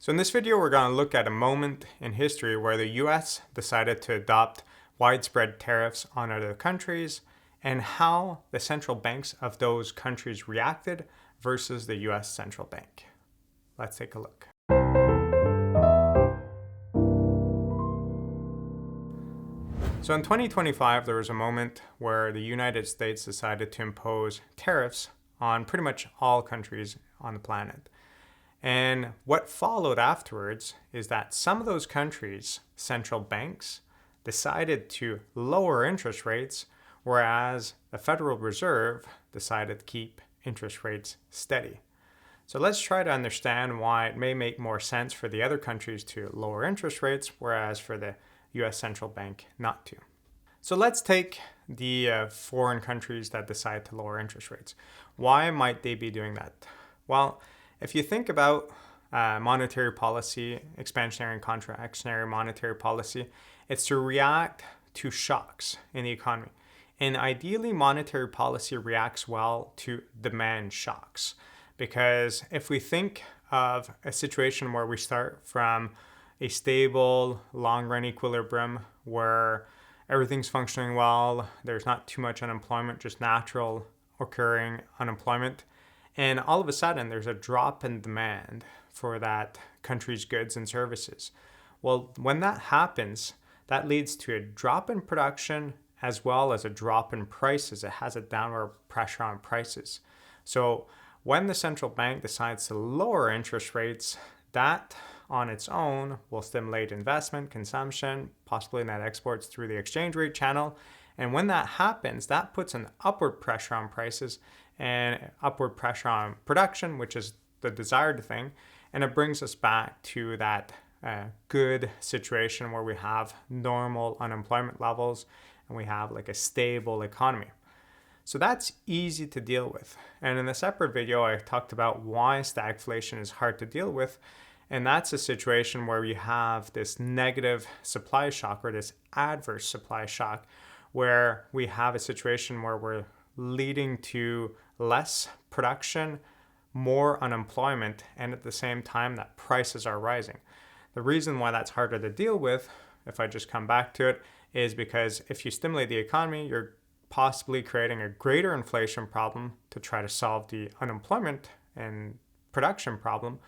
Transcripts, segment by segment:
So in this video, we're going to look at a moment in history where the US decided to adopt widespread tariffs on other countries and how the central banks of those countries reacted versus the US central bank. Let's take a look. So in 2025, there was a moment where the United States decided to impose tariffs on pretty much all countries on the planet. And what followed afterwards is that some of those countries' central banks decided to lower interest rates, whereas the Federal Reserve decided to keep interest rates steady. So let's try to understand why it may make more sense for the other countries to lower interest rates, whereas for the US central bank not to. So let's take the foreign countries that decide to lower interest rates. Why might they be doing that? Well, if you think about monetary policy, expansionary and contractionary monetary policy, it's to react to shocks in the economy. And ideally, monetary policy reacts well to demand shocks. Because if we think of a situation where we start from a stable, long-run equilibrium where everything's functioning well, there's not too much unemployment, just natural occurring unemployment, and all of a sudden, there's a drop in demand for that country's goods and services. Well, when that happens, that leads to a drop in production as well as a drop in prices. It has a downward pressure on prices. So when the central bank decides to lower interest rates, that on its own will stimulate investment, consumption, possibly net exports through the exchange rate channel. And when that happens, that puts an upward pressure on prices and upward pressure on production, which is the desired thing. And it brings us back to that good situation where we have normal unemployment levels and we have like a stable economy. So that's easy to deal with. And in a separate video, I talked about why stagflation is hard to deal with. And that's a situation where you have this negative supply shock or this adverse supply shock, where we have a situation where we're leading to less production, more unemployment, and at the same time that prices are rising. The reason why that's harder to deal with, if I just come back to it, is because if you stimulate the economy, you're possibly creating a greater inflation problem to try to solve the unemployment and production problem.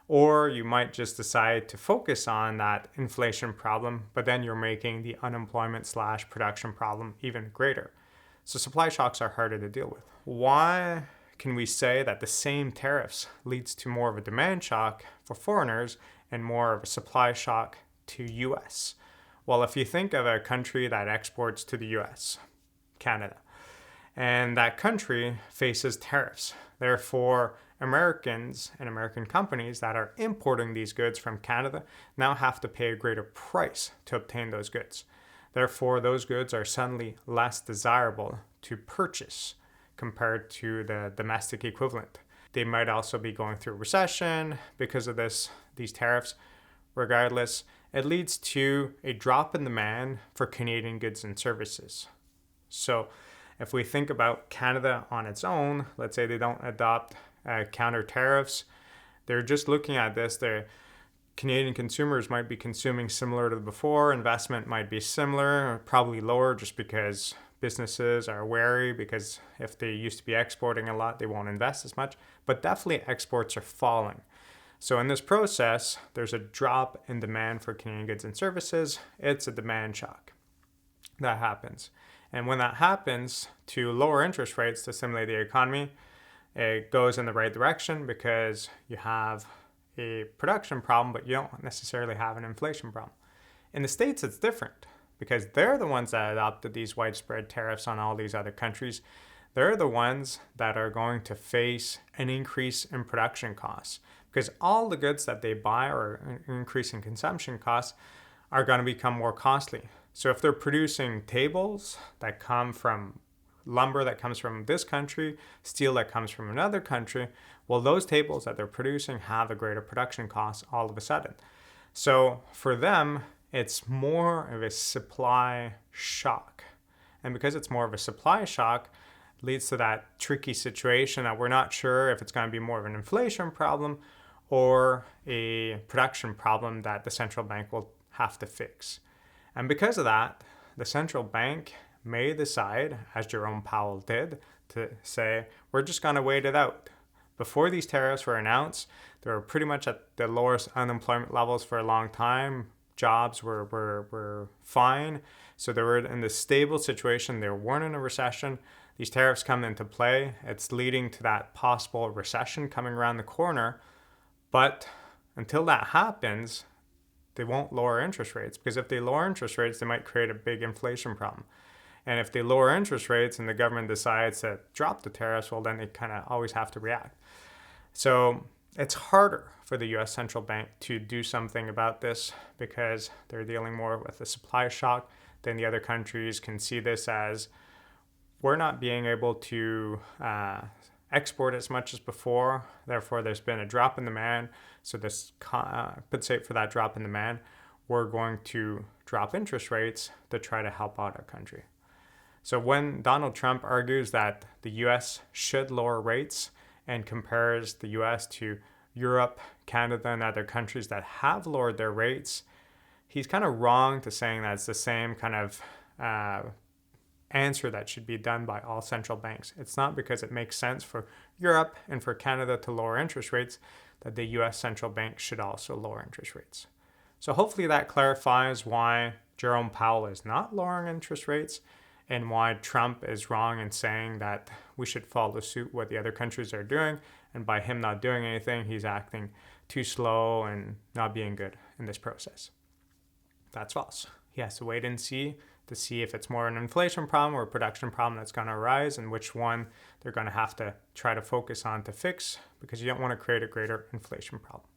Or you might just decide to focus on that inflation problem, but then you're making the unemployment / production problem even greater. So supply shocks are harder to deal with. Why can we say that the same tariffs leads to more of a demand shock for foreigners and more of a supply shock to US? Well, if you think of a country that exports to the US, Canada, and that country faces tariffs. Therefore, Americans and American companies that are importing these goods from Canada now have to pay a greater price to obtain those goods. Therefore, those goods are suddenly less desirable to purchase compared to the domestic equivalent. They might also be going through a recession because of these tariffs. Regardless, it leads to a drop in demand for Canadian goods and services. So if we think about Canada on its own, let's say they don't adopt counter tariffs, they're just looking at this. The Canadian consumers might be consuming similar to before. Investment might be similar, probably lower just because businesses are wary, because if they used to be exporting a lot, they won't invest as much. But definitely exports are falling. So in this process, there's a drop in demand for Canadian goods and services. It's a demand shock that happens. And when that happens, to lower interest rates to stimulate the economy, it goes in the right direction because you have a production problem, but you don't necessarily have an inflation problem. In the States, it's different because they're the ones that adopted these widespread tariffs on all these other countries. They're the ones that are going to face an increase in production costs because all the goods that they buy or an increase in consumption costs are going to become more costly. So if they're producing tables that come from lumber that comes from this country, steel that comes from another country, well, those tables that they're producing have a greater production cost all of a sudden. So for them, it's more of a supply shock. And because it's more of a supply shock, leads to that tricky situation that we're not sure if it's going to be more of an inflation problem or a production problem that the central bank will have to fix. And because of that, the central bank may decide, as Jerome Powell did, to say, we're just going to wait it out. Before these tariffs were announced, they were pretty much at the lowest unemployment levels for a long time. Jobs were fine. So they were in this stable situation. They weren't in a recession. These tariffs come into play. It's leading to that possible recession coming around the corner. But until that happens, they won't lower interest rates, because if they lower interest rates, they might create a big inflation problem. And if they lower interest rates and the government decides to drop the tariffs, well, then they kind of always have to react. So it's harder for the US central bank to do something about this because they're dealing more with a supply shock than the other countries can see this as we're not being able to export as much as before. Therefore, there's been a drop in demand. So this compensate for that drop in demand, we're going to drop interest rates to try to help out our country. So when Donald Trump argues that the US should lower rates and compares the US to Europe, Canada, and other countries that have lowered their rates, he's kind of wrong to saying that it's the same kind of answer that should be done by all central banks. It's not because it makes sense for Europe and for Canada to lower interest rates that the US central bank should also lower interest rates. So hopefully that clarifies why Jerome Powell is not lowering interest rates and why Trump is wrong in saying that we should follow suit what the other countries are doing. And by him not doing anything, he's acting too slow and not being good in this process. That's false. He has to wait and see to see if it's more an inflation problem or a production problem that's going to arise and which one they're going to have to try to focus on to fix, because you don't want to create a greater inflation problem.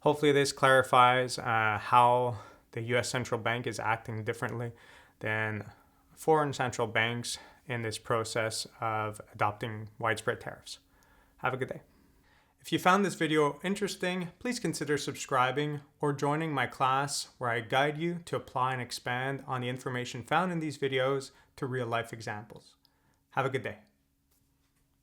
Hopefully this clarifies how the US central bank is acting differently than foreign central banks in this process of adopting widespread tariffs. Have a good day. If you found this video interesting, please consider subscribing or joining my class where I guide you to apply and expand on the information found in these videos to real-life examples. Have a good day.